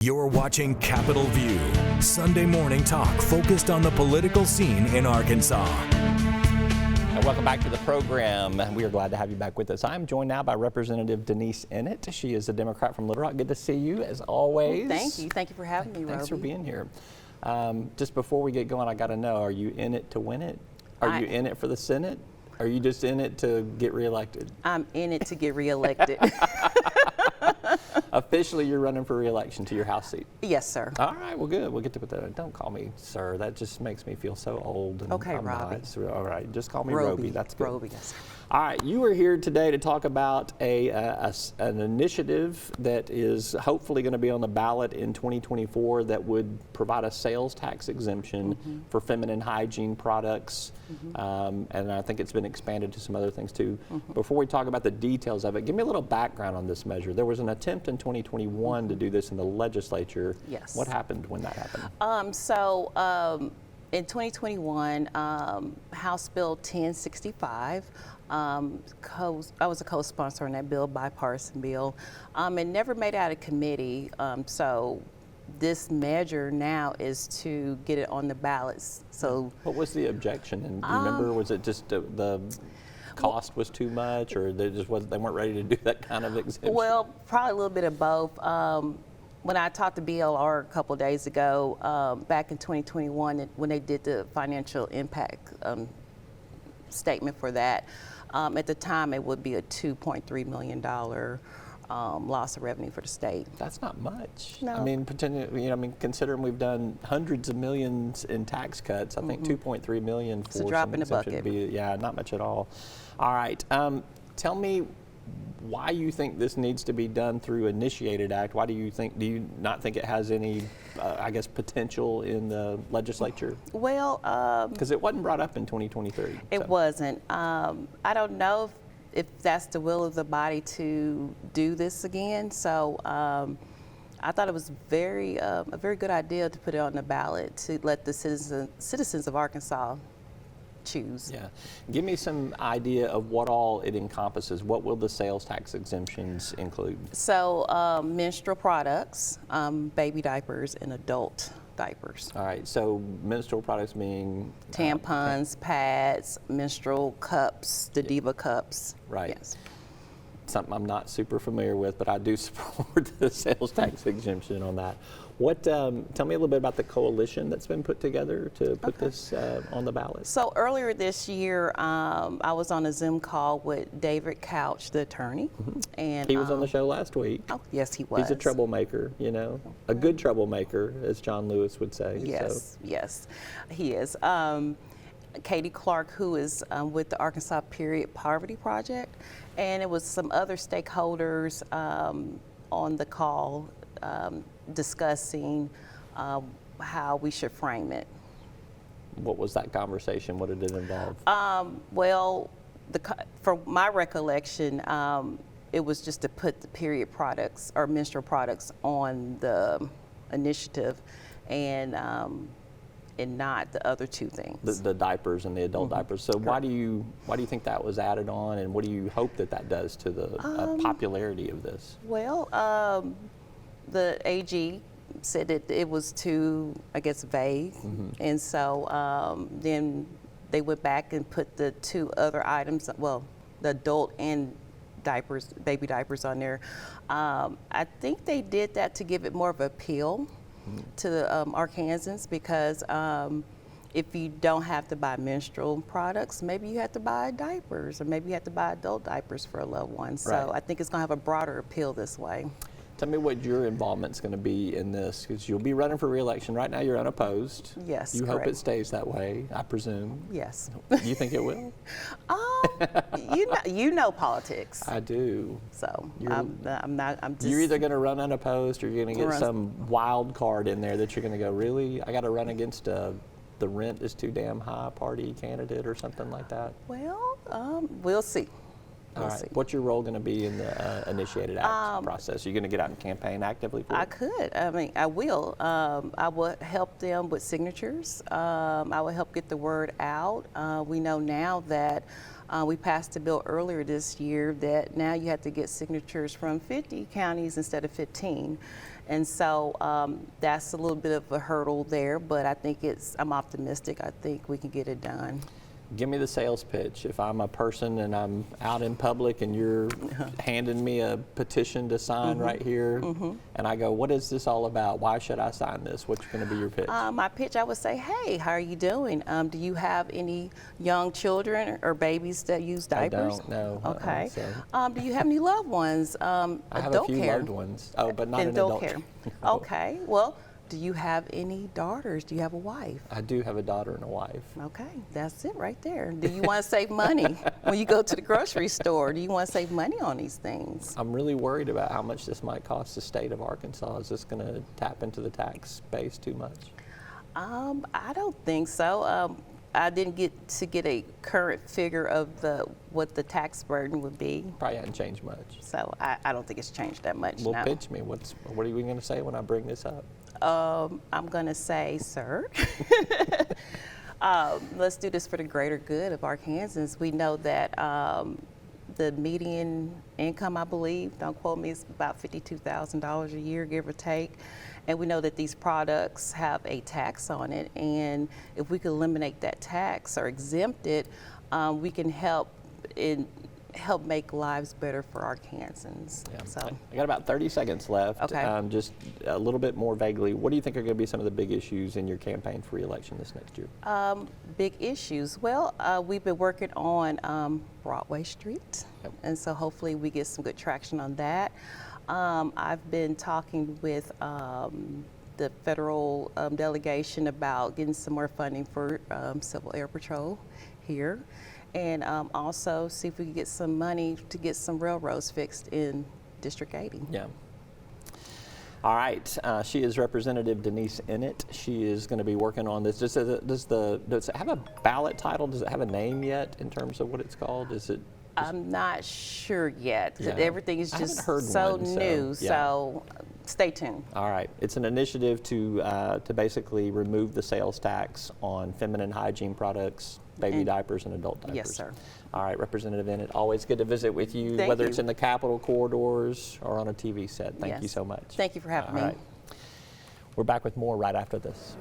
You're watching Capitol View, Sunday morning talk focused on the political scene in Arkansas. And welcome back to the program. We are glad to have you back with us. I'm joined now by Representative Denise Ennett. She is a Democrat from Little Rock. Good to see you, as always. Well, thank you. Thank you for having me, Roby. Thanks for being here. Just before we get going, I got to know, are you in it to win it? Are you in it for the Senate? Are you just in it to get reelected? I'm in it to get reelected. Officially, you're running for reelection to your House seat. Yes, sir. All right, well, good. We'll get to put that. Don't call me sir. That just makes me feel so old. And Okay, I'm Roby. not. So, all right, just call me Roby. That's good. Roby, yes, sir. All right, you are here today to talk about an initiative that is hopefully going to be on the ballot in 2024 that would provide a sales tax exemption for feminine hygiene products, and I think it's been expanded to some other things too. Before we talk about the details of it, give me a little background on this measure. There was an attempt in 2021 to do this in the legislature. Yes. What happened when that happened? In 2021, House Bill 1065, I was a co-sponsor on that bill, bipartisan bill. It never made it out of committee, so this measure now is to get it on the ballots. So, what was the objection? And do you remember, was it just the cost was too much, or they weren't ready to do that kind of exemption? Well, probably a little bit of both. When I talked to BLR a couple of days ago, back in 2021, when they did the financial impact statement for that, at the time it would be a $2.3 million loss of revenue for the state. That's not much. No. I mean, considering we've done hundreds of millions in tax cuts, I think 2.3 million for it's a drop in the bucket. Yeah, not much at all. All right, tell me why you think this needs to be done through initiated act. Why do you not think it has any, potential in the legislature? Well, because it wasn't brought up in 2023. It wasn't. I don't know if that's the will of the body to do this again. So I thought it was a very good idea to put it on the ballot to let the citizens of Arkansas choose. Yeah. Give me some idea of what all it encompasses. What will the sales tax exemptions include? So menstrual products, baby diapers, and adult diapers. All right. So menstrual products being? Tampons, pads, menstrual cups, the Diva cups. Right. Yes. Something I'm not super familiar with, but I do support the sales tax exemption on that. Tell me a little bit about the coalition that's been put together to put this on the ballot. So earlier this year, I was on a Zoom call with David Couch, the attorney, and he was on the show last week. Oh, yes, he was. He's a troublemaker, a good troublemaker, as John Lewis would say. Yes, yes, he is. Katie Clark, who is with the Arkansas Period Poverty Project, and it was some other stakeholders on the call discussing how we should frame it. What was that conversation? What did it involve? Well, for my recollection, it was just to put the period products or menstrual products on the initiative, and not the other two things. The diapers and the adult diapers. So why do you think that was added on, and what do you hope that does to the popularity of this? Well, the AG said that it was too, vague, and so then they went back and put the two other items, well, the adult and diapers, baby diapers on there. I think they did that to give it more of an appeal to the Arkansans, because if you don't have to buy menstrual products, maybe you have to buy diapers, or maybe you have to buy adult diapers for a loved one. So right. I think it's going to have a broader appeal this way. Tell me what your involvement's going to be in this, because you'll be running for re-election. Right now you're unopposed. Yes, You correct. hope it stays that way, I presume. Yes. You think it will? You know politics. I do. So I'm just. You're either going to run unopposed, or you're going to get some wild card in there that you're going to go, really? I got to run against the rent is too damn high party candidate or something like that? Well, we'll see. All right. What's your role going to be in the initiated act process? Are you going to get out and campaign actively for it? I could. I will. I will help them with signatures. I will help get the word out. We know now that we passed a bill earlier this year that now you have to get signatures from 50 counties instead of 15. And so that's a little bit of a hurdle there, but I think I'm optimistic. I think we can get it done. Give me the sales pitch. If I'm a person and I'm out in public and you're handing me a petition to sign right here, and I go, what is this all about? Why should I sign this? What's going to be your pitch? My pitch, I would say, hey, how are you doing? Do you have any young children or babies that use diapers? I don't, no. Okay. Do you have any loved ones? I have a few loved ones. Oh, but not in adult care. Okay. Well, do you have any daughters? Do you have a wife? I do have a daughter and a wife. Okay, that's it right there. Do you want to save money when you go to the grocery store? Do you want to save money on these things? I'm really worried about how much this might cost the state of Arkansas. Is this going to tap into the tax base too much? I don't think so. I didn't get a current figure of what the tax burden would be. Probably hasn't changed much. So I don't think it's changed that much. Well, no. pitch me. What are you going to say when I bring this up? I'm going to say, sir, let's do this for the greater good of Arkansans. We know that the median income, I believe, don't quote me, is about $52,000 a year, give or take. And we know that these products have a tax on it. And if we could eliminate that tax or exempt it, we can help make lives better for Arkansans. Yeah. So I got about 30 seconds left. Okay. Just a little bit more vaguely, what do you think are going to be some of the big issues in your campaign for re-election this next year? Big issues. Well, we've been working on Broadway Street, and so hopefully we get some good traction on that. I've been talking with the federal delegation about getting some more funding for Civil Air Patrol here. And also see if we can get some money to get some railroads fixed in District 80. Yeah. All right. She is Representative Denise Ennett. She is going to be working on this. Does it have a ballot title? Does it have a name yet in terms of what it's called? Is it? I'm not sure yet. Yeah. Everything is just so new. So stay tuned. All right. It's an initiative to basically remove the sales tax on feminine hygiene products, baby diapers, and adult diapers. Yes, sir. All right, Representative Ennett, always good to visit with you, Thank whether you. it's in the Capitol corridors or on a TV set. Thank you so much. Thank you for having me. All right. We're back with more right after this.